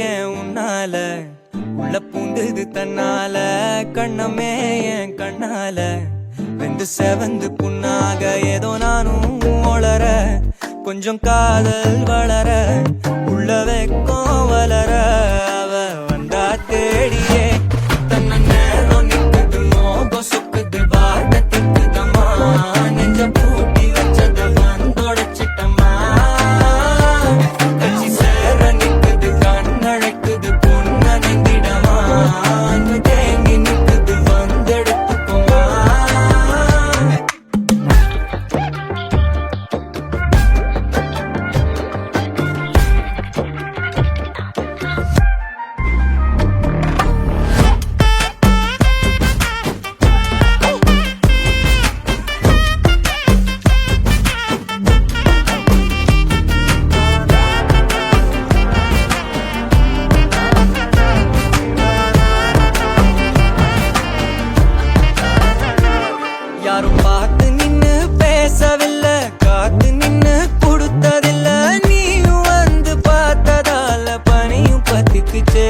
ஏன் உன்னால உள்ள பூந்தது தன்னால கண்ணமே என் கண்ணால வெந்து செவந்து புண்ணாக ஏதோ நானும் ஒளர கொஞ்சம் காதல் வளர உள்ள வெக்கம் வளர அவ வந்தா தேடியே தன்ன நேரம் நிக்குது மோகம் சுக்குது வார்த்தை திக்குதம்மா நெஞ்ச பூட்டி வச்சத வந்தொடைச்சிட்டம்மா கட்சி சேர நிக்குது கண்ணழைக்குது பொண்ண நெங்கிடமா அன்பு தேங்கி நிக்குது வந்தெடுத்துக்குமா யாரும் பார்த்து நின்னு பேசவில்லை காத்து நின்னு கொடுத்ததில்ல நீயும் வந்து பார்த்ததால பனியும் பத்திக்குச்சே